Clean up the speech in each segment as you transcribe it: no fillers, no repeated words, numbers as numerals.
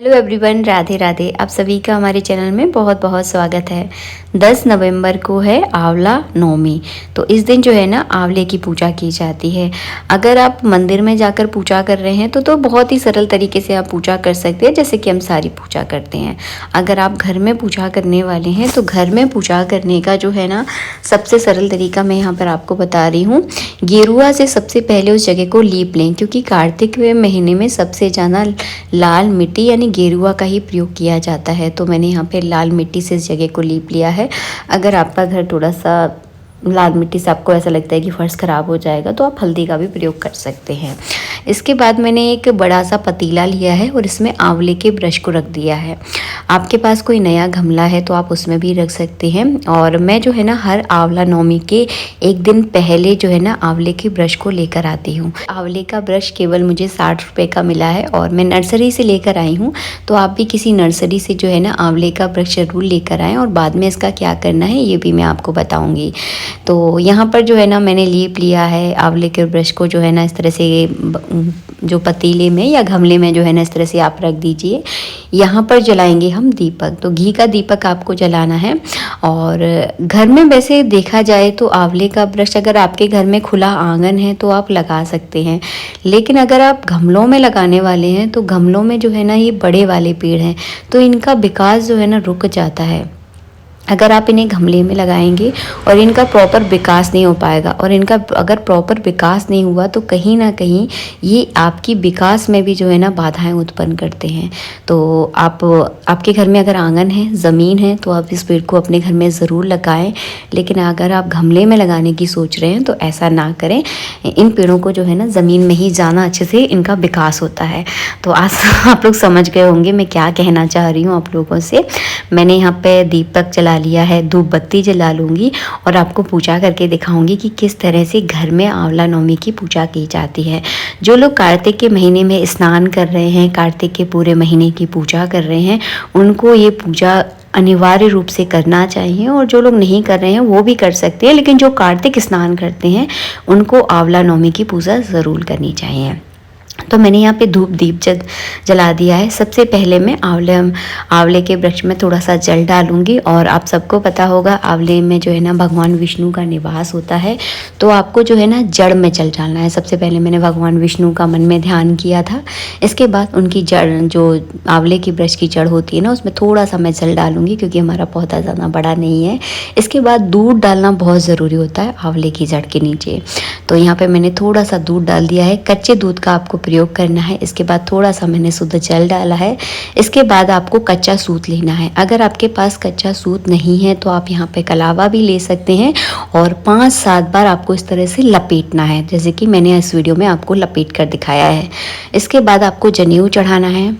Hello everyone, Radhe Radhe. आप सभी का हमारे चैनल में बहुत बहुत स्वागत है। 10 नवंबर को है आंवला नवमी। तो इस दिन जो है ना आंवले की पूजा की जाती है। अगर आप मंदिर में जाकर पूजा कर रहे हैं तो बहुत ही सरल तरीके से आप पूजा कर सकते हैं, जैसे कि हम सारी पूजा करते हैं। अगर आप घर में पूजा करने वाले हैं तो घर में पूजा करने का जो है ना सबसे सरल तरीका मैं यहाँ पर आपको बता रही हूँ। गेरुआ से सबसे पहले उस जगह को लीप लें, क्योंकि कार्तिक महीने में सबसे ज़्यादा लाल मिट्टी यानी गेरुआ का ही प्रयोग किया जाता है। तो मैंने यहाँ पे लाल मिट्टी से इस जगह को लीप लिया है। अगर आपका घर थोड़ा सा लाल मिट्टी से आपको ऐसा लगता है कि फर्श ख़राब हो जाएगा तो आप हल्दी का भी प्रयोग कर सकते हैं। इसके बाद मैंने एक बड़ा सा पतीला लिया है और इसमें आंवले के ब्रश को रख दिया है। आपके पास कोई नया गमला है तो आप उसमें भी रख सकते हैं। और मैं जो है ना हर आंवला नवमी के एक दिन पहले जो है ना आंवले के ब्रश को लेकर आती हूँ। आंवले का ब्रश केवल मुझे 60 रुपये का मिला है और मैं नर्सरी से लेकर आई हूँ। तो आप भी किसी नर्सरी से जो है ना आंवले का ब्रश जरूर लेकर आएँ और बाद में इसका क्या करना है ये भी मैं आपको बताऊँगी। तो यहाँ पर जो है ना मैंने लीप लिया है आंवले के ब्रश को, जो है ना इस तरह से जो पतीले में या गमले में जो है ना इस तरह से आप रख दीजिए। यहाँ पर जलाएंगे हम दीपक। तो घी का दीपक आपको जलाना है। और घर में वैसे देखा जाए तो आंवले का ब्रश अगर आपके घर में खुला आंगन है तो आप लगा सकते हैं, लेकिन अगर आप गमलों में लगाने वाले हैं तो गमलों में जो है ना ये बड़े वाले पेड़ हैं तो इनका विकास जो है ना रुक जाता है। अगर आप इन्हें गमले में लगाएंगे और इनका प्रॉपर विकास नहीं हो पाएगा, और इनका अगर प्रॉपर विकास नहीं हुआ तो कहीं ना कहीं ये आपकी विकास में भी जो है ना बाधाएं उत्पन्न करते हैं। तो आपके घर में अगर आंगन है, ज़मीन है, तो आप इस पेड़ को अपने घर में ज़रूर लगाएं। लेकिन अगर आप गमले में लगाने की सोच रहे हैं तो ऐसा ना करें। इन पेड़ों को जो है ना ज़मीन में ही ज़्यादा अच्छे से इनका विकास होता है। तो आज आप लोग समझ गए होंगे मैं क्या कहना चाह रही हूँ आप लोगों से। मैंने यहाँ पे दीपक जला लिया है, धूप बत्ती जला लूँगी और आपको पूजा करके दिखाऊंगी कि किस तरह से घर में आंवला नवमी की पूजा की जाती है। जो लोग कार्तिक के महीने में स्नान कर रहे हैं, कार्तिक के पूरे महीने की पूजा कर रहे हैं, उनको ये पूजा अनिवार्य रूप से करना चाहिए। और जो लोग नहीं कर रहे हैं वो भी कर सकते हैं, लेकिन जो कार्तिक स्नान करते हैं उनको आंवला नवमी की पूजा ज़रूर करनी चाहिए। तो मैंने यहाँ पे धूप दीप जला दिया है। सबसे पहले मैं आंवले के वृक्ष में थोड़ा सा जल डालूंगी। और आप सबको पता होगा आंवले में जो है ना भगवान विष्णु का निवास होता है, तो आपको जो है ना जड़ में जल डालना है। सबसे पहले मैंने भगवान विष्णु का मन में ध्यान किया था। इसके बाद उनकी जड़, जो आंवले की वृक्ष की जड़ होती है ना, उसमें थोड़ा सा मैं जल डालूंगी क्योंकि हमारा पौधा ज़्यादा बड़ा नहीं है। इसके बाद दूध डालना बहुत ज़रूरी होता है आंवले की जड़ के नीचे। तो यहाँ पर मैंने थोड़ा सा दूध डाल दिया है। कच्चे दूध का आपको प्रयोग करना है। इसके बाद थोड़ा सा मैंने शुद्ध जल डाला है। इसके बाद आपको कच्चा सूत लेना है। अगर आपके पास कच्चा सूत नहीं है तो आप यहाँ पे कलावा भी ले सकते हैं और 5-7 बार आपको इस तरह से लपेटना है, जैसे कि मैंने इस वीडियो में आपको लपेट कर दिखाया है। इसके बाद आपको जनेऊ चढ़ाना है,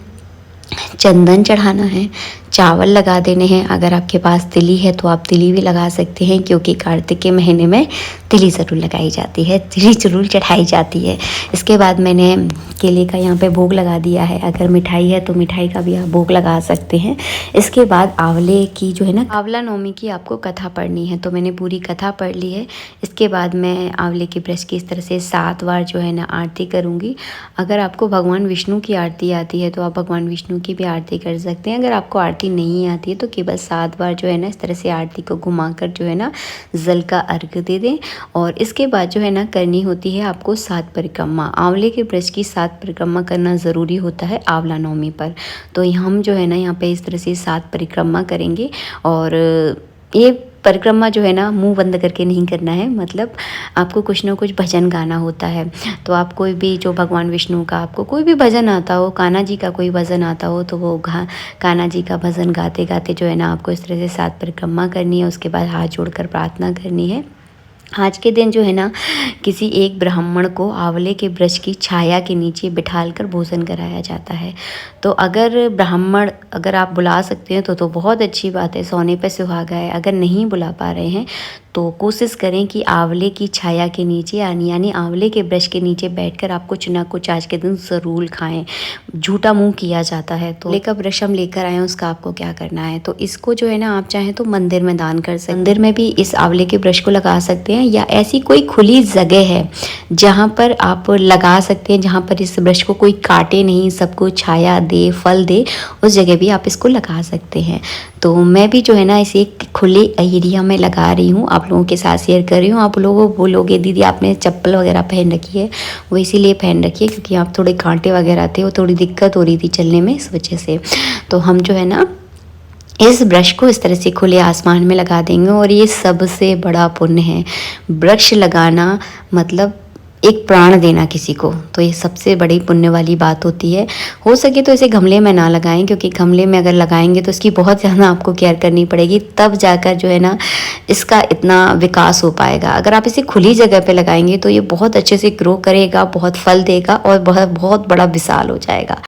चंदन चढ़ाना है, चावल लगा देने हैं। अगर आपके पास तिली है तो आप तिली भी लगा सकते हैं, क्योंकि कार्तिक के महीने में तिली ज़रूर लगाई जाती है, तिली ज़रूर चढ़ाई जाती है। इसके बाद मैंने केले का यहाँ पे भोग लगा दिया है। अगर मिठाई है तो मिठाई का भी आप भोग लगा सकते हैं। इसके बाद आंवले की जो है ना आंवला नवमी की आपको कथा पढ़नी है, तो मैंने पूरी कथा पढ़ ली है। इसके बाद मैं आंवले के ब्रश की इस तरह से 7 बार जो है ना आरती करूँगी। अगर आपको भगवान विष्णु की आरती आती है तो आप भगवान विष्णु की भी आरती कर सकते हैं। अगर आपको आरती नहीं आती है तो केवल 7 बार जो है ना इस तरह से आरती को घुमाकर जो है ना जल का अर्घ दे दें। और इसके बाद जो है ना करनी होती है आपको 7 परिक्रमा। आंवले के ब्रश की 7 परिक्रमा करना ज़रूरी होता है आंवला नवमी पर। तो हम जो है ना यहाँ पे इस तरह से 7 परिक्रमा करेंगे। और ये परिक्रमा जो है ना मुंह बंद करके नहीं करना है, मतलब आपको कुछ ना कुछ भजन गाना होता है। तो आप कोई भी जो भगवान विष्णु का आपको कोई भी भजन आता हो, कान्हा जी का कोई भजन आता हो, तो वो कान्हा जी का भजन गाते गाते जो है ना आपको इस तरह से 7 परिक्रमा करनी है। उसके बाद हाथ जोड़कर प्रार्थना करनी है। आज के दिन जो है ना किसी एक ब्राह्मण को आंवले के वृक्ष की छाया के नीचे बिठालकर भोजन कराया जाता है। तो अगर ब्राह्मण अगर आप बुला सकते हैं तो बहुत अच्छी बात है, सोने पे सुहागा है। अगर नहीं बुला पा रहे हैं तो कोशिश करें कि आंवले की छाया के नीचे यानी आंवले के ब्रश के नीचे बैठकर आप कुछ ना कुछ आज के दिन ज़रूर खाएं। झूठा मुंह किया जाता है। तो लेकर ब्रश हम लेकर आए हैं, उसका आपको क्या करना है, तो इसको जो है ना आप चाहें तो मंदिर में दान कर सकते हैं। मंदिर में भी इस आंवले के ब्रश को लगा सकते हैं, या ऐसी कोई खुली जगह है जहाँ पर आप लगा सकते हैं, जहाँ पर इस ब्रश को कोई काटे नहीं, सबको छाया दे, फल दे, उस जगह भी आप इसको लगा सकते हैं। तो मैं भी जो है ना इसे एक खुले एरिया में लगा रही हूँ, आप लोगों के साथ शेयर कर रही हूँ। आप लोगों बोलोगे दीदी आपने चप्पल वगैरह पहन रखी है, वो इसीलिए पहन रखी है क्योंकि यहाँ थोड़े कांटे वगैरह थे, वो थोड़ी दिक्कत हो रही थी चलने में, इस वजह से। तो हम जो है ना इस ब्रश को इस तरह से खुले आसमान में लगा देंगे, और ये सबसे बड़ा पुण्य है। वृक्ष लगाना मतलब एक प्राण देना किसी को, तो ये सबसे बड़ी पुण्य वाली बात होती है। हो सके तो इसे गमले में ना लगाएं, क्योंकि गमले में अगर लगाएंगे तो इसकी बहुत ज़्यादा आपको केयर करनी पड़ेगी, तब जाकर जो है ना इसका इतना विकास हो पाएगा। अगर आप इसे खुली जगह पे लगाएंगे तो ये बहुत अच्छे से ग्रो करेगा, बहुत फल देगा और बहुत बहुत बड़ा विशाल हो जाएगा।